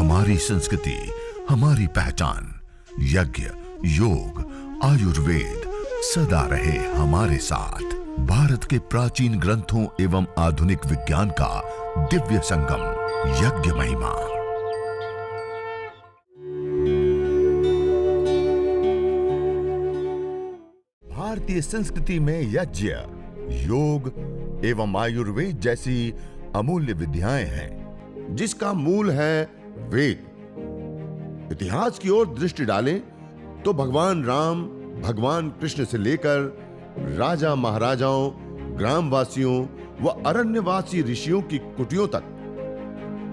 हमारी संस्कृति, हमारी पहचान। यज्ञ, योग, आयुर्वेद सदा रहे हमारे साथ। भारत के प्राचीन ग्रंथों एवं आधुनिक विज्ञान का दिव्य संगम, यज्ञ महिमा। भारतीय संस्कृति में यज्ञ, योग एवं आयुर्वेद जैसी अमूल्य विद्याएं हैं, जिसका मूल है वेद। इतिहास की ओर दृष्टि डालें तो भगवान राम, भगवान कृष्ण से लेकर राजा महाराजाओं, ग्रामवासियों व अरण्यवासी ऋषियों की कुटियों तक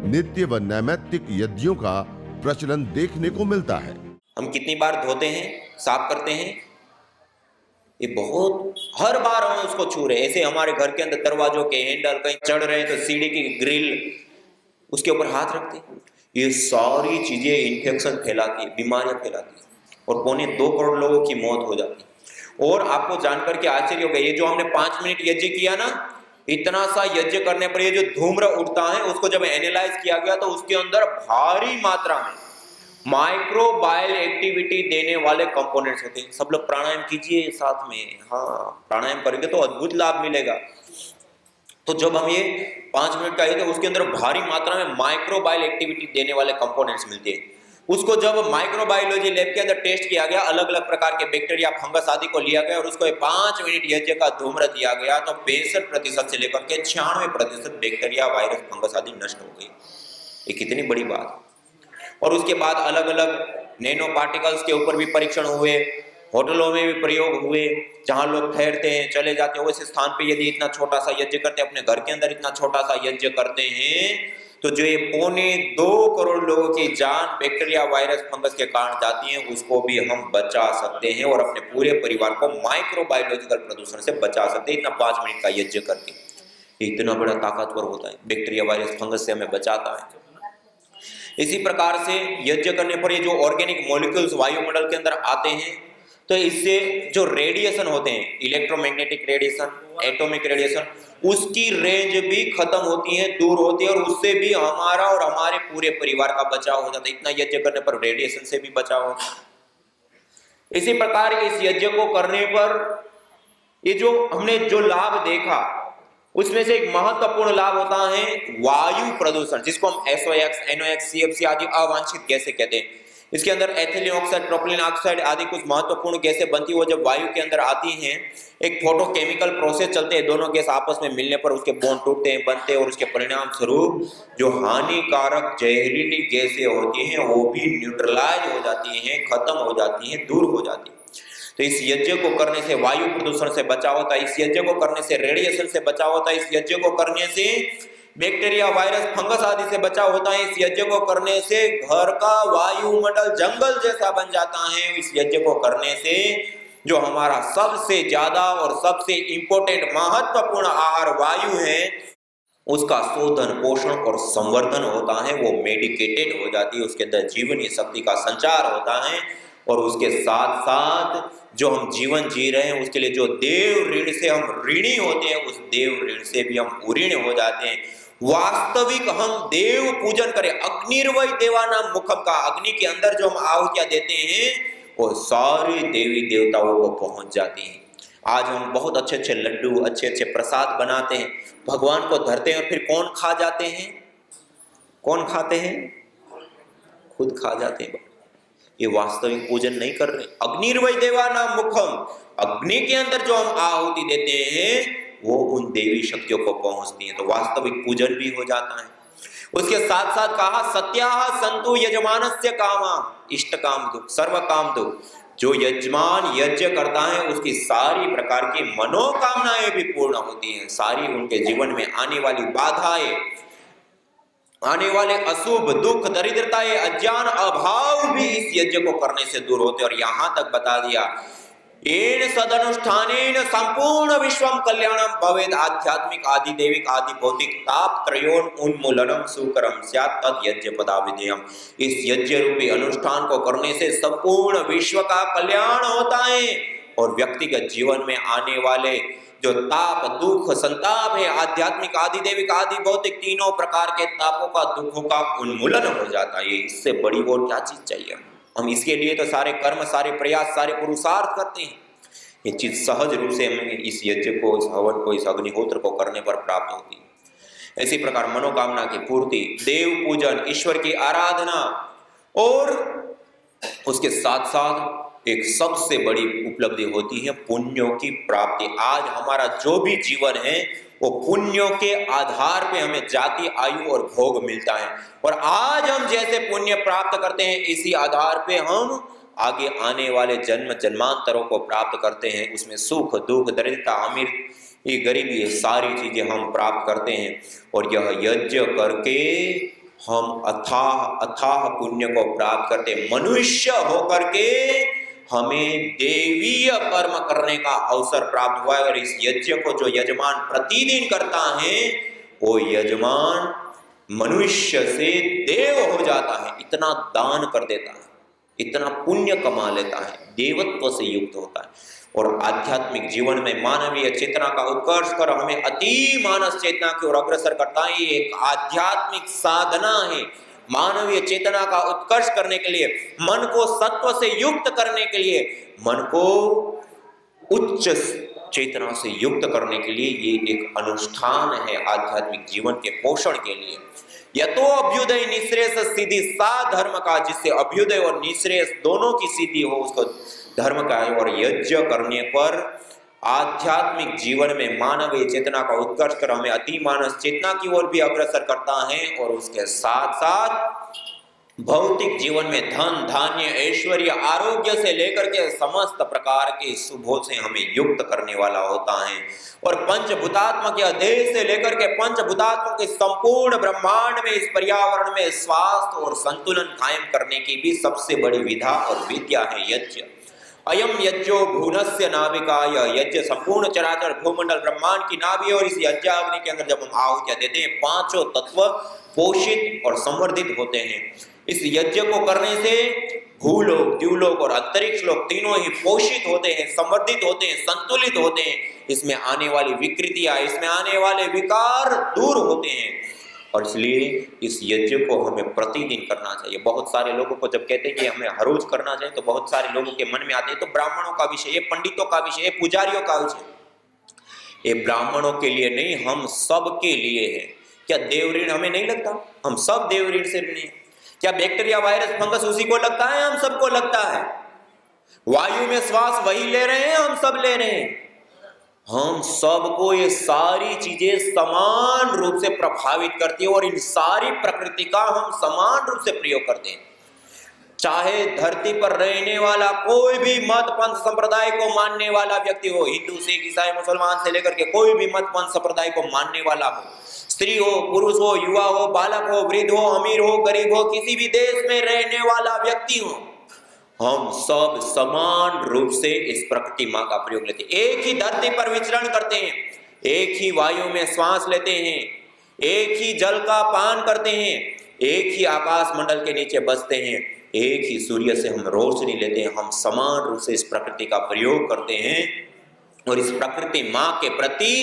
नित्य व नैमित्तिक यज्ञों का प्रचलन देखने को मिलता है। हम कितनी बार धोते हैं, साफ करते हैं, ये बहुत हर बार हम उसको छू रहे हैं। ऐसे हमारे घर के अंदर दरवाजों के हैंडल, कहीं चढ़ रहे हैं तो सीढ़ी की ग्रिल, उसके ऊपर हाथ रखते हैं। ये सारी चीजें इन्फेक्शन फैलाती है, बीमारियां फैलाती है और 2.25 करोड़ लोगों की मौत हो जाती है। और आपको जानकर के आश्चर्य होगा, ये जो हमने 5 मिनट यज्ञ किया ना, इतना सा यज्ञ करने पर ये जो धूम्र उठता है, उसको जब एनालाइज किया गया तो उसके अंदर भारी मात्रा में माइक्रोबायल एक्टिविटी देने वाले कंपोनेंट्स होते हैं। सब लोग प्राणायाम कीजिए साथ में। हाँ, प्राणायाम करेंगे तो अद्भुत लाभ मिलेगा। तो जब हम ये 5 मिनट का है तो उसके अंदर भारी मात्रा में माइक्रोबायल एक्टिविटी देने वाले कंपोनेंट्स मिलते हैं। उसको जब माइक्रोबायोलॉजी लैब के अंदर टेस्ट किया गया, अलग अलग प्रकार के बैक्टीरिया, फंगस आदि को लिया गया और उसको 5 मिनट यज्ञ का धूम्र दिया गया तो 65% से लेकर के 96% बैक्टीरिया, वायरस, फंगस आदि नष्ट हो गई। ये कितनी बड़ी बात। और उसके बाद अलग अलग नैनो पार्टिकल्स के ऊपर भी परीक्षण हुए, होटलों में भी प्रयोग हुए, जहां लोग ठहरते हैं, चले जाते हैं, वैसे स्थान पे यदि इतना छोटा सा यज्ञ करते हैं, अपने घर के अंदर इतना छोटा सा यज्ञ करते हैं, तो जो ये 2.25 करोड़ लोगों की जान बैक्टीरिया, वायरस, फंगस के कारण जाती है, उसको भी हम बचा सकते हैं और अपने पूरे परिवार को माइक्रोबायोलॉजिकल प्रदूषण से बचा सकते हैं, इतना 5 मिनट का यज्ञ करके। इतना बड़ा ताकतवर होता है, बैक्टीरिया, वायरस, फंगस से हमें बचाता है। इसी प्रकार से यज्ञ करने पर ये जो ऑर्गेनिक मॉलिक्यूल्स वायुमंडल के अंदर आते हैं, तो इससे जो रेडिएशन होते हैं, इलेक्ट्रोमैग्नेटिक रेडिएशन, एटॉमिक रेडिएशन, उसकी रेंज भी खत्म होती है, दूर होती है और उससे भी हमारा और हमारे पूरे परिवार का बचाव हो जाता है। इतना यज्ञ करने पर रेडिएशन से भी बचाव होता है। इसी प्रकार इस यज्ञ को करने पर ये जो हमने जो लाभ देखा, उसमें से एक महत्वपूर्ण लाभ होता है वायु प्रदूषण, जिसको हम SOx, NOx, CFC आदि अवांछित गैसें कहते हैं। इसके अंदर एथिलीन ऑक्साइड, प्रोपिलीन ऑक्साइड आदि कुछ महत्वपूर्ण गैसें बनती है। वो जब वायु के अंदर आती हैं, एक फोटोकेमिकल प्रोसेस चलते हैं, दोनों गैस आपस में मिलने पर उसके बॉन्ड टूटते हैं, बनते हैं और उसके परिणाम स्वरूप जो हानिकारक जहरीली गैसें होती हैं वो भी न्यूट्रलाइज हो जाती हैं, खत्म हो जाती हैं, दूर हो जाती हैं। तो इस यज्ञ को करने से वायु प्रदूषण से बचाव होता है, इस यज्ञ को करने से रेडिएशन से बचाव होता है, इस यज्ञ को करने से बैक्टीरिया, वायरस, फंगस आदि से बचाव होता है, इस यज्ञ को करने से घर का वायुमंडल जंगल जैसा बन जाता है। इस यज्ञ को करने से जो हमारा सबसे ज्यादा और सबसे इंपॉर्टेंट महत्वपूर्ण आहार वायु है, उसका शोधन, पोषण और संवर्धन होता है, वो मेडिकेटेड हो जाती है, उसके अंदर जीवनीय शक्ति का संचार होता है और उसके साथ साथ जो हम जीवन जी रहे हैं उसके लिए जो देव ऋण से हम ऋणी होते हैं, उस देव ऋण से भी हम उऋण हो जाते हैं। वास्तविक हम देव पूजन करें, अग्निर्वै देवानां मुखम का, अग्नि के अंदर जो हम आहुतियां देते हैं वो सारे देवी देवताओं को पहुंच जाती हैं। आज हम बहुत अच्छे अच्छे लड्डू, अच्छे अच्छे प्रसाद बनाते हैं, भगवान को धरते हैं और फिर कौन खा जाते हैं? कौन खाते हैं? खुद खा जाते हैं। ये वास्तविक पूजन नहीं कर रहे। अग्निर्वै देवानां मुखम, अग्नि के अंदर जो हम आहुति देते हैं वो उन देवी शक्तियों को पहुंचती है, तो वास्तविक पूजन भी हो जाता है। उसके साथ साथ कहा सत्याः सन्तु यजमानस्य कामा, इष्ट काम दुख, सर्व काम दुख। जो यजमान यज्ञ करता है उसकी सारी प्रकार की मनोकामनाएं भी पूर्ण होती हैं, सारी उनके जीवन में आने वाली बाधाएं, आने वाले अशुभ, दुख, दरिद्रताएं, अज्ञान, अभाव भी इस यज्ञ को करने से दूर होते। और यहां तक बता दिया, येन सदनुष्ठानेन संपूर्ण विश्वम कल्याणम भवेद, आध्यात्मिक, आदि दैविक, आदि भौतिक ताप त्रयोन उन्मूलनम सुकरम स्यात् तद यज्ञ पदा विधेयम। इस यज्ञ रूपी अनुष्ठान को करने से संपूर्ण विश्व का कल्याण होता है और व्यक्तिगत जीवन में आने वाले जो ताप, दुख, संताप है, आध्यात्मिक, आदि दैविक, आदि भौतिक, तीनों प्रकार के तापों का, दुखों का उन्मूलन हो जाता है। इससे बड़ी और क्या चीज चाहिए? हम इसके लिए तो सारे कर्म, सारे प्रयास, सारे पुरुषार्थ करते हैं। ये चीज सहज रूप से हमें इस यज्ञ को, इस हवन को, इस अग्निहोत्र को करने पर प्राप्त होती है। इसी प्रकार मनोकामना की पूर्ति, देव पूजन, ईश्वर की आराधना और उसके साथ साथ एक सबसे बड़ी उपलब्धि होती है पुण्यों की प्राप्ति। आज हमारा जो भी जीवन है वो पुण्यों के आधार पे हमें जाति, आयु और भोग मिलता है। और आज हम जैसे पुण्य प्राप्त करते हैं, इसी आधार पे हम आगे आने वाले जन्म जन्मांतरों को प्राप्त करते हैं। उसमें सुख, दुख, दरिद्रता, अमीर, ये गरीबी, ये सारी चीजें हम प्राप्त करते हैं। और यह यज्ञ करके हम अथाह अथाह पुण्य को प्राप्त करते। मनुष्य होकर के हमें देवीय कर्म करने का अवसर प्राप्त हुआ है। और इस यज्ञ को जो यजमान प्रतिदिन करता है, वो यजमान मनुष्य से देव हो जाता है। इतना दान कर देता है, इतना पुण्य कमा लेता है, देवत्व से युक्त होता है। और आध्यात्मिक जीवन में मानवीय चेतना का उत्कर्ष कर हमें अति मानस चेतना की ओर अग्रसर करता है। ये एक आध्यात्मिक साधना है। मानवीय चेतना का उत्कर्ष करने के लिए, मन को सत्व से युक्त करने के लिए, मन को उच्च चेतना से युक्त करने के लिए ये एक अनुष्ठान है आध्यात्मिक जीवन के पोषण के लिए। यतो अभ्युदय निःश्रेयस सिद्धि सा धर्म का, जिससे अभ्युदय और निःश्रेयस दोनों की सिद्धि हो, उसको धर्म का है। और यज्ञ करने पर आध्यात्मिक जीवन में मानवीय चेतना का उत्कर्ष कर हमें अति मानस चेतना की ओर भी अग्रसर करता है। और उसके साथ साथ भौतिक जीवन में धन, धान्य, ऐश्वर्य, आरोग्य से लेकर के समस्त प्रकार के शुभों से हमें युक्त करने वाला होता है। और पंचभूतात्मा के अध्यय से लेकर के पंचभूतात्मा के संपूर्ण ब्रह्मांड में, इस पर्यावरण में स्वास्थ्य और संतुलन कायम करने की भी सबसे बड़ी विधा और विद्या है यज्ञ। अयम यज्ञो भुवनस्य नाभिका, यह यज्ञ संपूर्ण चराचर भूमंडल ब्रह्मांड की नाभि है। और इस यज्ञाग्नि के अंदर जब हम आहुतियां देते हैं, पांचों तत्व पोषित और संवर्धित होते हैं। इस यज्ञ को करने से भूलोक, द्युलोक और अंतरिक्ष लोक तीनों ही पोषित होते हैं, संवर्धित होते हैं, संतुलित होते हैं। इसमें आने वाली विकृतियां, इसमें आने वाले विकार दूर होते हैं। और इसलिए इस यज्ञ को हमें प्रतिदिन करना चाहिए। बहुत सारे लोगों को जब कहते हैं कि हमें हर रोज करना चाहिए, तो बहुत सारे लोगों के मन में आते हैं तो ब्राह्मणों का विषय, ये पंडितों का विषय, ये पुजारियों का विषय। ये ब्राह्मणों के लिए नहीं, हम सब के लिए है। क्या देव ऋण हमें नहीं लगता? हम सब देव ऋण से ऋणी हैं। क्या बैक्टीरिया, वायरस, फंगस उसी को लगता है? हम सबको लगता है। वायु में श्वास वही ले रहे हैं, हम सब ले रहे हैं। हम सबको ये सारी चीजें समान रूप से प्रभावित करती है। और इन सारी प्रकृति का हम समान रूप से प्रयोग करते हैं। चाहे धरती पर रहने वाला कोई भी मत पंथ संप्रदाय को मानने वाला व्यक्ति हो, हिंदू, सिख, ईसाई, मुसलमान से लेकर के कोई भी मत पंथ संप्रदाय को मानने वाला हो, स्त्री हो, पुरुष हो, युवा हो, बालक हो, वृद्ध हो, अमीर हो, गरीब हो, किसी भी देश में रहने वाला व्यक्ति हो, हम सब समान रूप से इस प्रकृति माँ का प्रयोग लेते हैं। एक ही धरती पर विचरण करते हैं, एक ही वायु में श्वास लेते हैं, एक ही जल का पान करते हैं, एक ही आकाश मंडल के नीचे बसते हैं, एक ही सूर्य से हम रोशनी लेते हैं। हम समान रूप से इस प्रकृति का प्रयोग करते हैं। और इस प्रकृति माँ के प्रति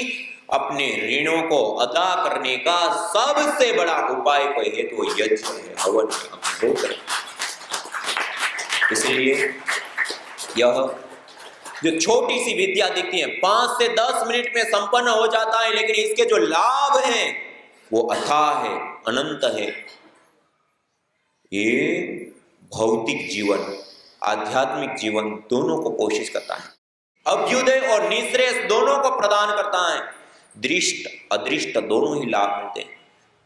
अपने ऋणों को अदा करने का सबसे बड़ा उपाय कोई है तो यज्ञ है, हवन है। इसलिए यह जो छोटी सी विद्या दिखती है, 5 से 10 मिनट में संपन्न हो जाता है, लेकिन इसके जो लाभ हैं वो अथाह है, अनंत है। ये भौतिक जीवन, आध्यात्मिक जीवन दोनों को पोषित करता है। अभ्युदय और निःश्रेयस दोनों को प्रदान करता है। दृष्ट अदृष्ट दोनों ही लाभ मिलते हैं।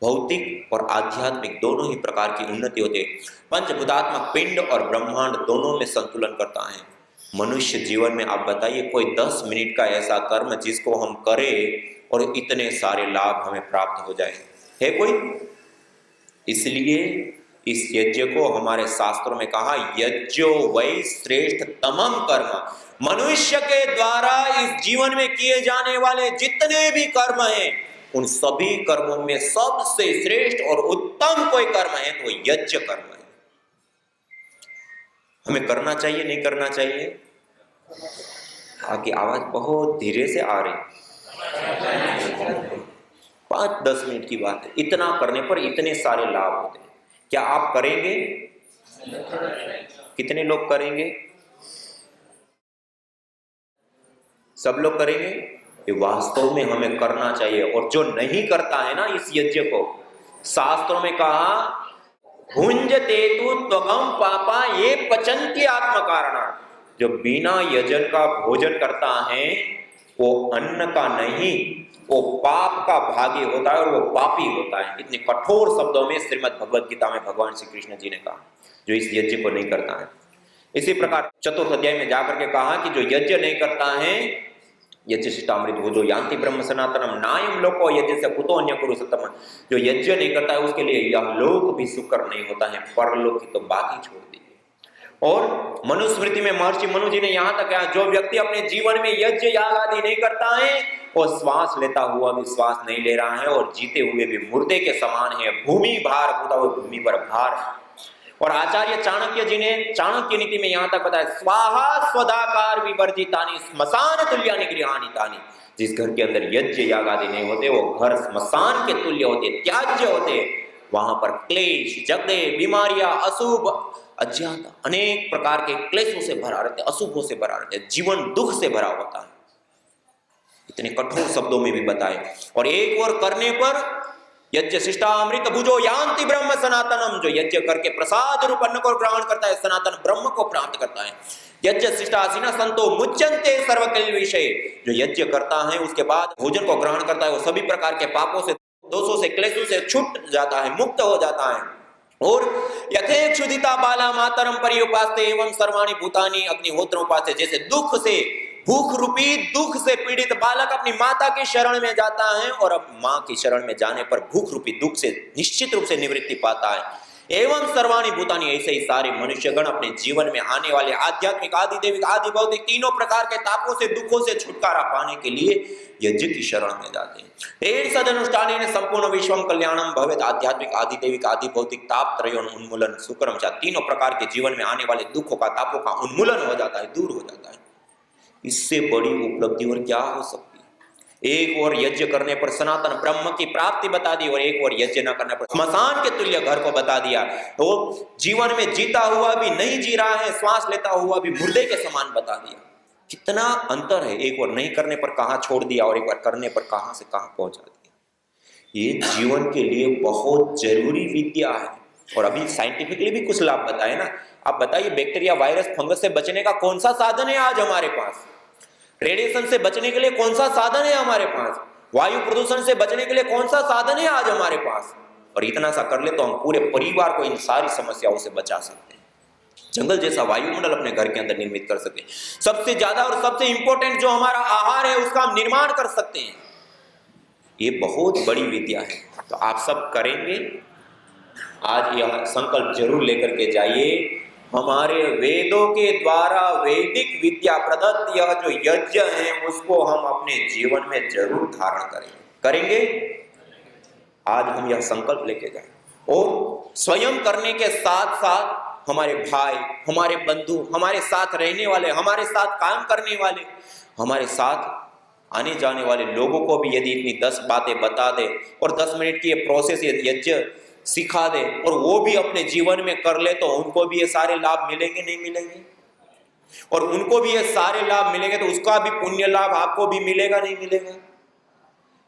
भौतिक और आध्यात्मिक दोनों ही प्रकार की उन्नति होती है। पंचभूतात्मक पिंड और ब्रह्मांड दोनों में संतुलन करता है। मनुष्य जीवन में आप बताइए कोई 10 मिनट का ऐसा कर्म जिसको हम करें और इतने सारे लाभ हमें प्राप्त हो जाए, है कोई? इसलिए इस यज्ञ को हमारे शास्त्रों में कहा यज्ञो वै श्रेष्ठ तमम कर्म। मनुष्य के द्वारा इस जीवन में किए जाने वाले जितने भी कर्म हैं, उन सभी कर्मों में सबसे श्रेष्ठ और उत्तम कोई कर्म है तो यज्ञ कर्म है। हमें करना चाहिए, नहीं करना चाहिए? आपकी आवाज बहुत धीरे से आ रही। 5-10 मिनट की बात है, इतना करने पर इतने सारे लाभ होते हैं। क्या आप करेंगे? कितने लोग करेंगे? सब लोग करेंगे? ये वास्तव में हमें करना चाहिए। और जो नहीं करता है ना इस यज्ञ को, शास्त्रों में कहा भुंजते तु त्वगम पापा ये पचन्ति आत्म कारणा। जो बिना यजन का भोजन करता है वो अन्न का नहीं, वो पाप का भागी होता है और वो पापी होता है। इतने कठोर शब्दों में श्रीमद् भगवद गीता में भगवान श्री कृष्ण जी ने कहा, जो इस यज्ञ को नहीं करता है। इसी प्रकार चतुर्थ अध्याय में जाकर के कहा कि जो यज्ञ नहीं करता है, यज्ञशिष्टामृत भोजो यान्ति ब्रह्म सनातनम नायम लोको यज्ञ से कुतो अन्य कुरु सतम। जो यज्ञ नहीं करता है उसके लिए यह लोक भी सुकर नहीं होता है, परलोक की तो बात ही छोड़ दीजिए। और मनुस्मृति में महर्षि मनु जी ने यहां तक कहा, जो व्यक्ति अपने जीवन में यज्ञ याग आदि नहीं करता है वो श्वास लेता हुआ भी श्वास नहीं ले रहा है और जीते हुए भी मुर्दे के समान है। भूमि भार होता हुआ भूमि पर भार है। और आचार्य चाणक्य जी ने चाणक्य नीति में यहां तक बताया, स्वाहा स्वदाकार विवर्जितानि स्मशान तुल्यानि गृहाणि तानि। जिस घर के अंदर यज्ञ याग आदि नहीं होते वो घर स्मशान के तुल्य होते, त्याज्य होते। वहां पर क्लेश, झगड़े, बीमारियां, अशुभ, अज्ञात, अनेक प्रकार के क्लेशों से भरा रहते, अशुभों से भरा रहते, जीवन दुख से भरा होता है। इतने कठोर शब्दों में भी बताए। और एक और करने पर यज्ञ शिष्टामृत भुजो यान्ति ब्रह्म सनातनम। जो यज्ञ करके प्रसाद रूप अन्न को ग्रहण करता है, सनातन ब्रह्म को प्राप्त करता है। यज्ञ शिष्टासीना संतो मुच्यन्ते सर्वकल विषय। जो यज्ञ करता है उसके बाद भोजन को ग्रहण करता है, वो सभी प्रकार के पापों से, दोषों से, क्लेशों से छूट जाता है, मुक्त हो जाता है। और यथेक्षुदिता बाला मातरम पर्युपास्ते एवं सर्वाणि भूतानि अग्निहोत्र उपास्ते। जैसे दुख से, भूख रूपी दुख से पीड़ित बालक अपनी माता की शरण में जाता है और अब मां की शरण में जाने पर भूख रूपी दुख से निश्चित रूप से निवृत्ति पाता है। एवं सर्वाणि भूतानि, ऐसे ही सारे मनुष्यगण अपने जीवन में आने वाले आध्यात्मिक, आदि देविक, आदि भौतिक तीनों प्रकार के तापों से, दुखों से छुटकारा पाने के लिए यज्ञ की शरण में जाते हैं। एन सदनुष्ठानेन संपूर्ण विश्वम कल्याणम भवेत्। आध्यात्मिक, आदि देविक, आदि भौतिक ताप त्रयोन उन्मूलन सुकरम च। तीनों प्रकार के जीवन में आने वाले दुखों का, तापों का उन्मूलन हो जाता है, दूर हो जाता है। इससे बड़ी उपलब्धि और क्या हो सकती है? एक और यज्ञ करने पर सनातन ब्रह्म की प्राप्ति बता दी और एक और यज्ञ न करने पर स्मशान के तुल्य घर को बता दिया। तो जीवन में जीता हुआ भी नहीं जी रहा है, श्वास लेता हुआ भी मुर्दे के समान बता दिया। कितना अंतर है, एक बार नहीं करने पर कहां छोड़ दिया और एक बार करने पर कहां से कहां पहुंचा दिया। ये जीवन के लिए बहुत जरूरी विद्या है। और अभी साइंटिफिकली भी कुछ लाभ बताए ना। आप बताइए, बैक्टीरिया, वायरस, फंगस से बचने का कौन सा साधन है आज हमारे पास? रेडिएशन से बचने के लिए कौन सा साधन है हमारे पास? वायु प्रदूषण से बचने के लिए कौन सा साधन है आज हमारे पास? और इतना सा कर ले तो हम पूरे परिवार को इन सारी समस्याओं से बचा सकते हैं। जंगल जैसा वायुमंडल अपने घर के अंदर निर्मित कर सकते हैं। सबसे ज्यादा और सबसे इंपॉर्टेंट जो हमारा आहार है उसका हम निर्माण कर सकते हैं। ये बहुत बड़ी विद्या है। तो आप सब करेंगे? आज यह संकल्प जरूर लेकर के जाइए, हमारे वेदों के द्वारा वैदिक विद्या प्रदत्त यह जो यज्ञ है उसको हम अपने जीवन में जरूर धारण करेंगे। आज हम यह संकल्प लेके जाएं और स्वयं करने के साथ साथ हमारे भाई, हमारे बंधु, हमारे साथ रहने वाले, हमारे साथ काम करने वाले, हमारे साथ आने जाने वाले लोगों को भी यदि इतनी 10 बातें बता दे और 10 मिनट की ये प्रोसेस, ये यज्ञ सिखा दे और वो भी अपने जीवन में कर ले, तो उनको भी ये सारे लाभ मिलेंगे, नहीं मिलेंगे? और उनको भी ये सारे लाभ मिलेंगे तो उसका भी पुण्य लाभ आपको भी मिलेगा, नहीं मिलेगा?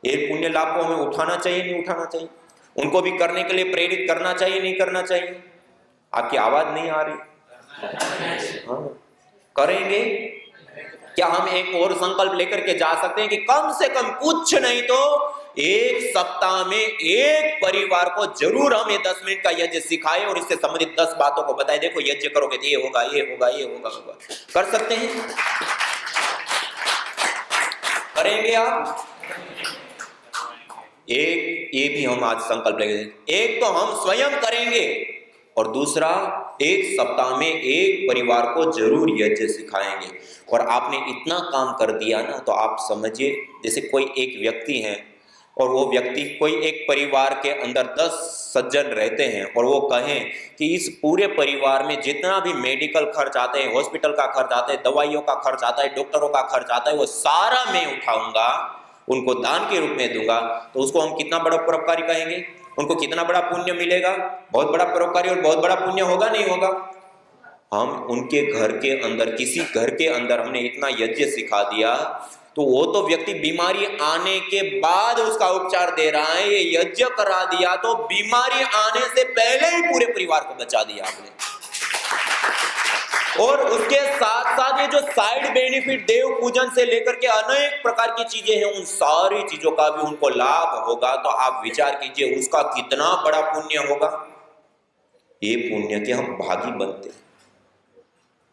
एक पुण्य लाभ को हमें उठाना चाहिए, नहीं उठाना चाहिए? उनको भी करने के लिए प्रेरित करना चाहिए, नहीं करना चाहिए? आपकी आवाज नहीं आ रही? हाँ, करेंगे क्या? हम एक और संकल्प लेकर के जा सकते हैं कि कम से कम कुछ नहीं तो एक सप्ताह में एक परिवार को जरूर हम ये 10 मिनट का यज्ञ सिखाएं और इससे संबंधित 10 बातों को बताएं। देखो यज्ञ करोगे तो ये होगा, ये होगा, ये होगा। कर सकते हैं? करेंगे आप? एक ये भी हम आज संकल्प लेंगे। एक तो हम स्वयं करेंगे और दूसरा एक सप्ताह में एक परिवार को जरूर यज्ञ सिखाएंगे। और आपने इतना काम कर दिया ना, तो आप समझिए जैसे कोई एक व्यक्ति है और वो व्यक्ति कोई एक परिवार के अंदर 10 सज्जन रहते हैं और वो कहें कि इस पूरे परिवार में जितना भी मेडिकल खर्च आते हैं, हॉस्पिटल का खर्च आता है, दवाइयों का खर्च आता है, डॉक्टरों का खर्च आता है, वो सारा मैं उठाऊंगा उनको दान के रूप में दूंगा, तो उसको हम कितना बड़ा परोपकारी कहेंगे? उनको कितना बड़ा पुण्य मिलेगा? बहुत बड़ा परोपकारी और बहुत बड़ा पुण्य होगा, नहीं होगा? हम उनके घर के अंदर, किसी घर के अंदर हमने इतना यज्ञ सिखा दिया, तो वो तो व्यक्ति बीमारी आने के बाद उसका उपचार दे रहा है, ये यज्ञ करा दिया तो बीमारी आने से पहले ही पूरे परिवार को बचा दिया आपने। और उसके साथ साथ ये जो साइड बेनिफिट, देव पूजन से लेकर के अनेक प्रकार की चीजें हैं, उन सारी चीजों का भी उनको लाभ होगा। तो आप विचार कीजिए उसका कितना बड़ा पुण्य होगा। ये पुण्य के हम भागी बनते हैं,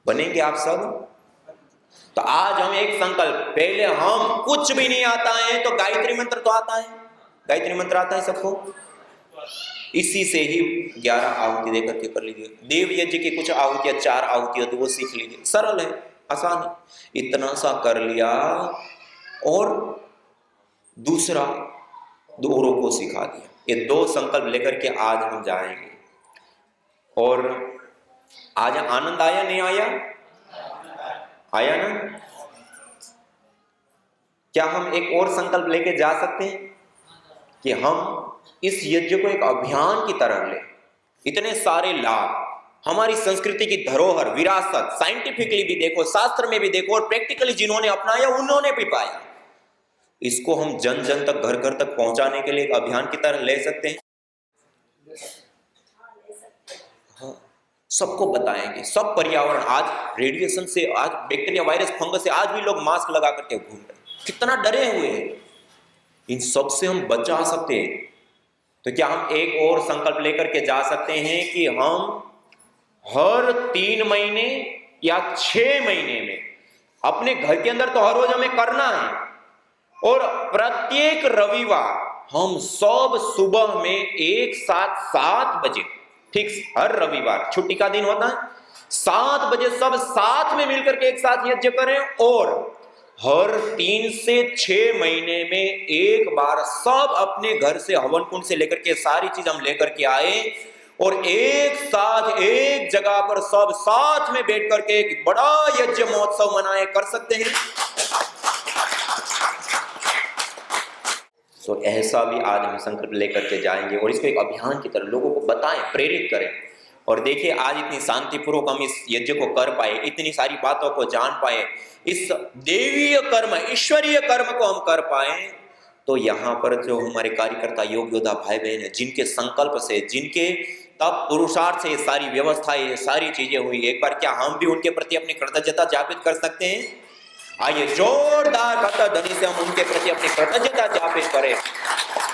बनेंगे आप सब। तो आज हम एक संकल्प, पहले हम कुछ भी नहीं आता है तो गायत्री मंत्र तो आता है, गायत्री मंत्र आता है सबको, इसी से ही 11 आहुति देकर के कर लीजिए। देव यज्ञ की कुछ आहुतियां, 4 आहुति होती, वो सीख लीजिए, सरल है, आसान है। इतना सा कर लिया और दूसरा दोनों को सिखा दिया। ये 2 संकल्प लेकर के आज हम जाएंगे। और आज आनंद आया, नहीं आया? आया ना? क्या हम एक और संकल्प लेके जा सकते हैं कि हम इस यज्ञ को एक अभियान की तरह ले? इतने सारे लाभ, हमारी संस्कृति की धरोहर, विरासत, साइंटिफिकली भी देखो, शास्त्र में भी देखो, और प्रैक्टिकली जिन्होंने अपनाया उन्होंने भी पाया। इसको हम जन जन तक, घर घर तक पहुंचाने के लिए एक अभियान की तरह ले सकते हैं। हाँ, सबको बताएंगे। सब पर्यावरण, आज रेडिएशन से, आज बैक्टीरिया, वायरस, फंगस से आज भी लोग मास्क लगा करके घूम रहे हैं, कितना डरे हुए हैं। इन सब से हम बचा सकते हैं। तो क्या हम एक और संकल्प लेकर के जा सकते हैं कि हम हर 3 महीने या 6 महीने में अपने घर के अंदर, तो हर रोज हमें करना है, और प्रत्येक रविवार हम सब सुबह में एक साथ 7 बजे, फिक्स, हर रविवार छुट्टी का दिन होता है, 7 बजे सब साथ में मिलकर के एक साथ यज्ञ करें। और हर 3 से 6 महीने में एक बार सब अपने घर से हवन कुंड से लेकर के सारी चीज हम लेकर के आए, और एक साथ एक जगह पर सब साथ में बैठ करके एक बड़ा यज्ञ महोत्सव मनाए, कर सकते हैं। तो ऐसा भी आज हम संकल्प लेकर के जाएंगे और इसको एक अभियान की तरह लोगों को बताएं, प्रेरित करें। और देखिए आज इतनी शांतिपूर्वक हम इस यज्ञ को कर पाए, इतनी सारी बातों को जान पाए, इस देवीय कर्म, ईश्वरीय कर्म को हम कर पाए। तो यहाँ पर जो हमारे कार्यकर्ता, योग योद्धा भाई बहन है, जिनके संकल्प से, जिनके तब पुरुषार्थ से ये सारी व्यवस्था, ये सारी चीजें हुई, एक बार क्या हम भी उनके प्रति अपनी कृतज्ञता ज्ञापित कर सकते हैं? आइए जोरदार ध्वनि से हम उनके प्रति अपनी कृतज्ञता ज्ञापित करें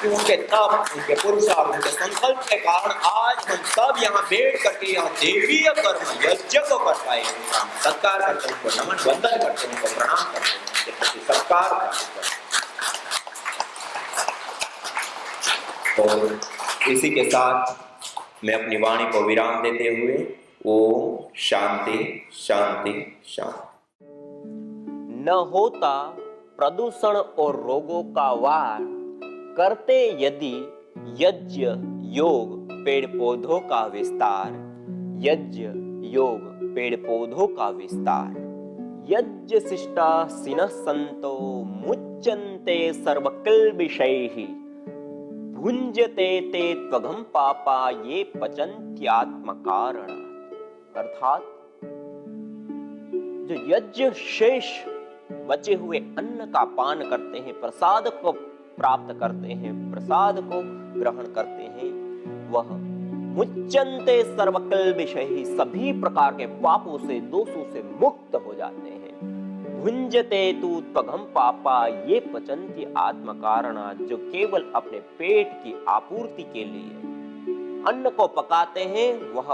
कि उनके तप, उनके पुरुषार्थ, उनके संकल्प के कारण आज हम सब यहाँ बैठ करके यहाँ देवीय कर्म यज्ञ को कर पाए। सत्कार करते हैं, उनको नमन वंदन करते हैं, उनको प्रणाम करते हैं, उनके प्रति सत्कार करते हैं। और इसी के साथ मैं अपनी वाणी को विराम देते हुए ओम शांति शांति शांति। न होता प्रदूषण और रोगों का वार, करते यदि यज्ञ योग पेड़ पौधों का विस्तार, यज्ञ योग पेड़ पौधों का विस्तार। यज्ञ शिष्टा सिनः संतो मुच्यन्ते सर्वकिल्बिषैः, भुञ्जते ते त्वघं पापा ये पचन्त्यात्मकारण। अर्थात जो यज्ञ शेष बचे हुए अन्न का पान करते हैं, प्रसाद को प्राप्त करते हैं, प्रसाद को ग्रहण करते हैं, वह मुच्यन्ते सर्वकिल्बिषैः, सभी प्रकार के पापों से, दोषों से मुक्त हो जाते हैं। भुञ्जते तु त्वघं पापा ये पचन्ति आत्मकारणा, जो केवल अपने पेट की आपूर्ति के लिए अन्न को पकाते हैं, वह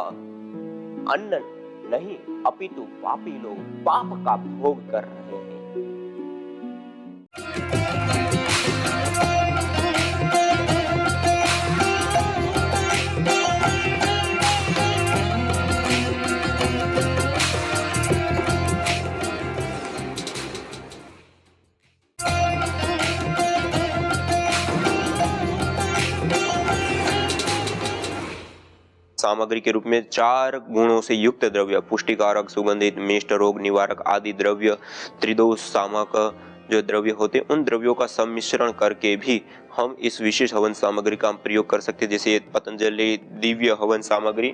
अन्न नहीं अपितु पापी लोग पाप का भोग कर रहे हैं। सामग्री के रूप में 4 गुणों से युक्त द्रव्य, पुष्टिकारक, सुगंधित, मिष्ट, रोग निवारक आदि द्रव्य, त्रिदोष सामक, जो द्रव्य होते हैं उन द्रव्यों का सम्मिश्रण करके भी हम इस विशेष हवन सामग्री का हम प्रयोग कर सकते हैं। जैसे ये पतंजलि दिव्य हवन सामग्री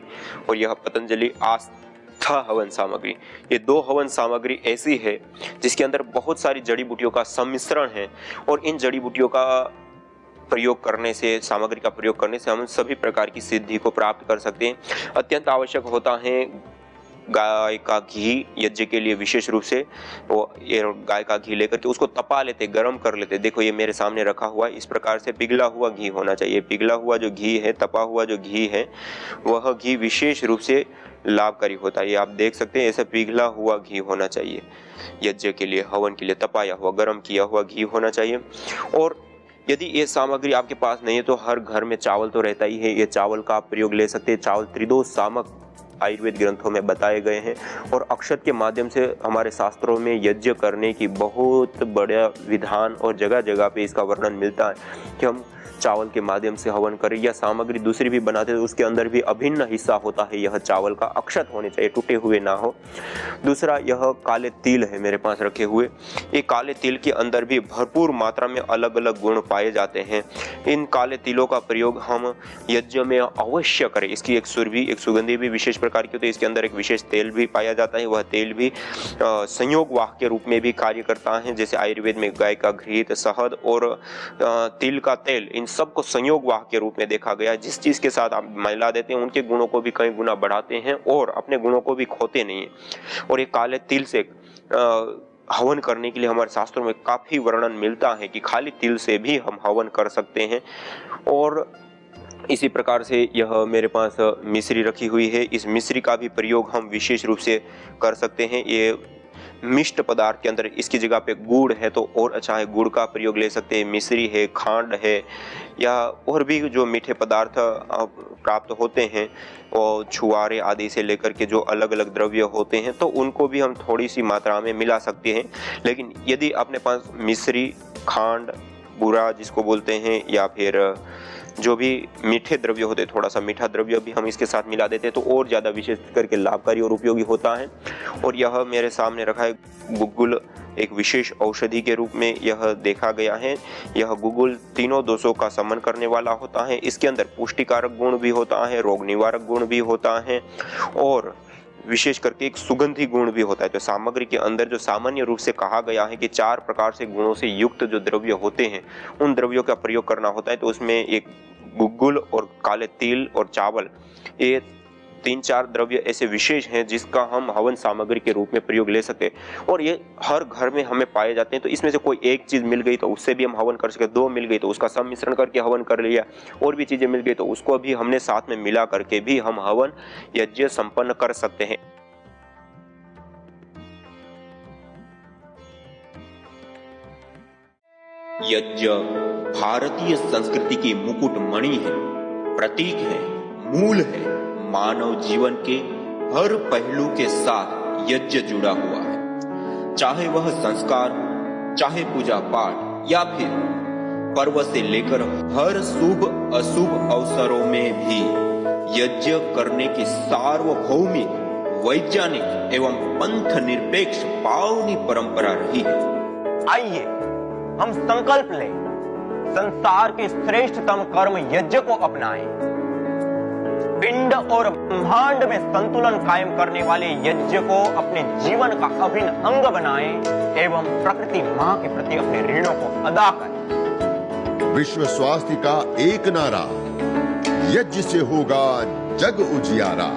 और यह पतंजलि आस्था हवन सामग्री, ये दो हवन सामग्री ऐसी है जिसके अंदर बहुत सारी जड़ी बूटियों का सम्मिश्रण है और इन जड़ी बूटियों का प्रयोग करने से, सामग्री का प्रयोग करने से हम सभी प्रकार की सिद्धि को प्राप्त कर सकते हैं। अत्यंत आवश्यक होता है गाय का घी यज्ञ के लिए, विशेष रूप से वो ये गाय का घी लेकर के उसको तपा लेते, गर्म कर लेते। देखो ये मेरे सामने रखा हुआ है, इस प्रकार से पिघला हुआ घी होना चाहिए। पिघला हुआ जो घी है, तपा हुआ जो घी है, वह घी विशेष रूप से लाभकारी होता है। ये आप देख सकते हैं, ऐसा पिघला हुआ घी होना चाहिए यज्ञ के लिए, हवन के लिए तपाया हुआ, गर्म किया हुआ घी होना चाहिए। और यदि ये सामग्री आपके पास नहीं है तो हर घर में चावल तो रहता ही है, ये चावल का आप प्रयोग ले सकते हैं। चावल त्रिदोष सामक आयुर्वेद ग्रंथों में बताए गए हैं और अक्षत के माध्यम से हमारे शास्त्रों में यज्ञ करने की बहुत बड़ा विधान और जगह जगह पे इसका वर्णन मिलता है कि हम चावल के माध्यम से हवन करें। या सामग्री दूसरी भी बनाते तो उसके अंदर भी अभिन्न हिस्सा होता है यह चावल का, अक्षत होने चाहिए, टूटे हुए ना हो। दूसरा, यह काले तिल है मेरे पास रखे हुए। ये काले तिल के अंदर भी भरपूर मात्रा में अलग अलग गुण पाए जाते हैं। इन काले तिलों का प्रयोग हम यज्ञ में अवश्य करें। इसकी एक सुरभि, एक सुगंधी भी विशेष प्रकार की होती है। इसके अंदर एक विशेष तेल भी पाया जाता है, वह तेल भी संयोग वाह के रूप में भी कार्य करता है। जैसे आयुर्वेद में गाय का घृत, शहद और तिल का तेल, इन सबको संयोग वाह के रूप में देखा गया है। जिस चीज के साथ आप मिला देते हैं उनके गुणों को भी कई गुना बढ़ाते हैं और अपने गुणों को भी खोते नहीं है। और ये काले तिल से हवन करने के लिए हमारे शास्त्रों में काफी वर्णन मिलता है कि खाली तिल से भी हम हवन कर सकते हैं। और इसी प्रकार से यह मेरे पास मिश्री रखी हुई है, इस मिश्री का भी प्रयोग हम विशेष रूप से कर सकते हैं। ये मिष्ट पदार्थ के अंदर इसकी जगह पे गुड़ है तो और अच्छा है, गुड़ का प्रयोग ले सकते हैं। मिश्री है, खांड है, या और भी जो मीठे पदार्थ प्राप्त होते हैं और छुआरे आदि से लेकर के जो अलग अलग द्रव्य होते हैं तो उनको भी हम थोड़ी सी मात्रा में मिला सकते हैं। लेकिन यदि अपने पास मिश्री, खांड, बूरा जिसको बोलते हैं, या फिर जो भी मीठे द्रव्य होते हैं, थोड़ा सा मीठा द्रव्य भी हम इसके साथ मिला देते हैं तो और ज़्यादा विशेष करके लाभकारी और उपयोगी होता है। और यह मेरे सामने रखा है गुग्गुल, एक विशेष औषधि के रूप में यह देखा गया है। यह गुग्गुल तीनों दोषों का शमन करने वाला होता है। इसके अंदर पुष्टिकारक गुण भी होता है, रोग निवारक गुण भी होता है और विशेष करके एक सुगंधी गुण भी होता है। तो सामग्री के अंदर जो सामान्य रूप से कहा गया है कि 4 प्रकार से गुणों से युक्त जो द्रव्य होते हैं उन द्रव्यों का प्रयोग करना होता है, तो उसमें एक गुग्गुल और काले तिल और चावल, ये 3-4 द्रव्य ऐसे विशेष हैं जिसका हम हवन सामग्री के रूप में प्रयोग ले सकते हैं। और ये हर घर में हमें पाए जाते हैं। तो इसमें से कोई एक चीज मिल गई तो उससे भी हम हवन कर सके, 2 मिल गई तो उसका सम्मिश्रण करके हवन कर लिया, और भी चीजें मिल गई तो उसको भी हमने साथ में मिला करके भी हम हवन यज्ञ संपन्न कर सकते हैं। यज्ञ भारतीय संस्कृति की मुकुट मणि है, प्रतीक है, मूल है। मानव जीवन के हर पहलू के साथ यज्ञ जुड़ा हुआ है, चाहे वह संस्कार, चाहे पूजा पाठ, या फिर पर्व से लेकर हर शुभ अशुभ अवसरों में भी यज्ञ करने की सार्वभौमिक, वैज्ञानिक एवं पंथ निरपेक्ष पावनी परंपरा रही है। आइए हम संकल्प लें, संसार के श्रेष्ठतम कर्म यज्ञ को अपनाएं। पिंड और ब्रह्मांड में संतुलन कायम करने वाले यज्ञ को अपने जीवन का अभिन्न अंग बनाएं एवं प्रकृति मां के प्रति अपने ऋणों को अदा करें। विश्व स्वास्थ्य का एक नारा, यज्ञ से होगा जग उजियारा।